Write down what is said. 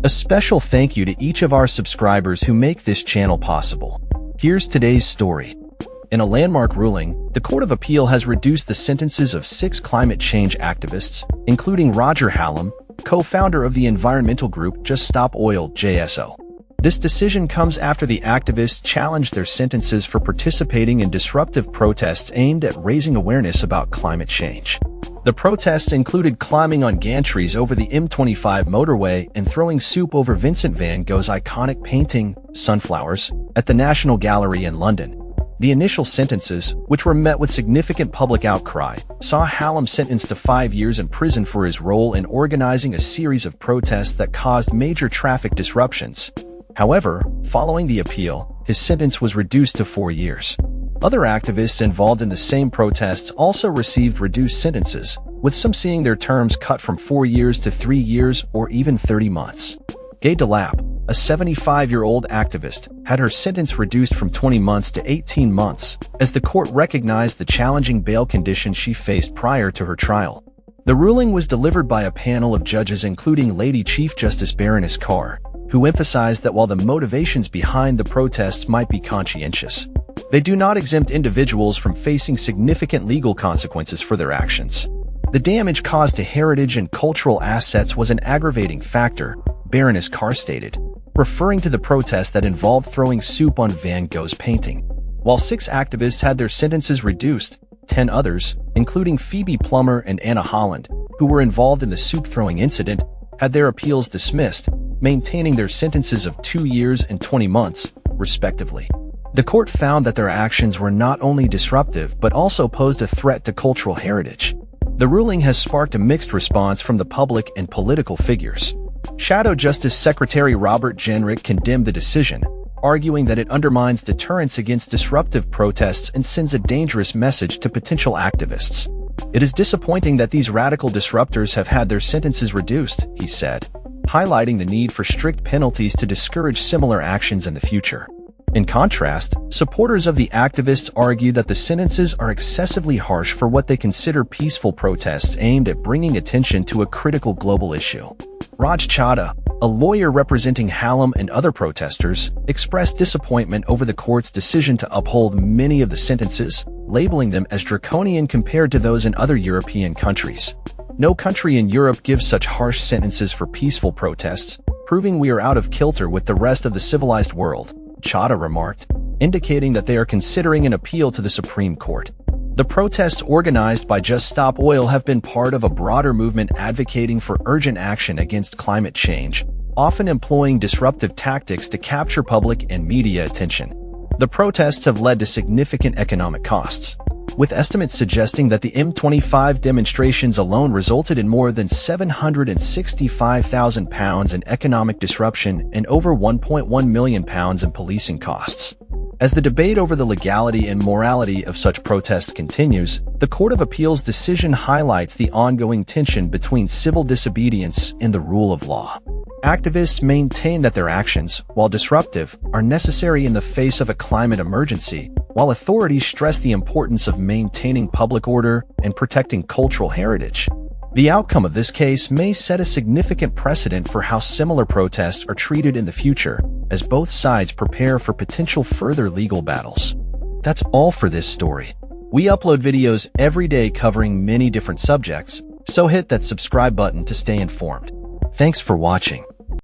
A special thank you to each of our subscribers who make this channel possible. Here's today's story. In a landmark ruling, the Court of Appeal has reduced the sentences of 6 climate change activists, including Roger Hallam, co-founder of the environmental group Just Stop Oil (JSO). This decision comes after the activists challenged their sentences for participating in disruptive protests aimed at raising awareness about climate change. The protests included climbing on gantries over the M25 motorway and throwing soup over Vincent van Gogh's iconic painting, Sunflowers, at the National Gallery in London. The initial sentences, which were met with significant public outcry, saw Hallam sentenced to 5 years in prison for his role in organizing a series of protests that caused major traffic disruptions. However, following the appeal, his sentence was reduced to 4 years. Other activists involved in the same protests also received reduced sentences, with some seeing their terms cut from 4 years to 3 years or even 30 months. Gay Delap, a 75-year-old activist, had her sentence reduced from 20 months to 18 months, as the court recognized the challenging bail conditions she faced prior to her trial. The ruling was delivered by a panel of judges including Lady Chief Justice Baroness Carr, who emphasized that while the motivations behind the protests might be conscientious, they do not exempt individuals from facing significant legal consequences for their actions. The damage caused to heritage and cultural assets was an aggravating factor, Baroness Carr stated, referring to the protest that involved throwing soup on Van Gogh's painting. While 6 activists had their sentences reduced, 10 others, including Phoebe Plummer and Anna Holland, who were involved in the soup-throwing incident, had their appeals dismissed, maintaining their sentences of 2 years and 20 months, respectively. The court found that their actions were not only disruptive but also posed a threat to cultural heritage. The ruling has sparked a mixed response from the public and political figures. Shadow Justice Secretary Robert Jenrick condemned the decision, arguing that it undermines deterrence against disruptive protests and sends a dangerous message to potential activists. It is disappointing that these radical disruptors have had their sentences reduced, he said, highlighting the need for strict penalties to discourage similar actions in the future. In contrast, supporters of the activists argue that the sentences are excessively harsh for what they consider peaceful protests aimed at bringing attention to a critical global issue. Raj Chadha, a lawyer representing Hallam and other protesters, expressed disappointment over the court's decision to uphold many of the sentences, labeling them as draconian compared to those in other European countries. No country in Europe gives such harsh sentences for peaceful protests, proving we are out of kilter with the rest of the civilized world, Chadha remarked, indicating that they are considering an appeal to the Supreme Court. The protests organized by Just Stop Oil have been part of a broader movement advocating for urgent action against climate change, often employing disruptive tactics to capture public and media attention. The protests have led to significant economic costs, with estimates suggesting that the M25 demonstrations alone resulted in more than £765,000 in economic disruption and over £1.1 million in policing costs. As the debate over the legality and morality of such protests continues, the Court of Appeal's decision highlights the ongoing tension between civil disobedience and the rule of law. Activists maintain that their actions, while disruptive, are necessary in the face of a climate emergency, while authorities stress the importance of maintaining public order and protecting cultural heritage. The outcome of this case may set a significant precedent for how similar protests are treated in the future, as both sides prepare for potential further legal battles. That's all for this story. We upload videos every day covering many different subjects, so hit that subscribe button to stay informed. Thanks for watching.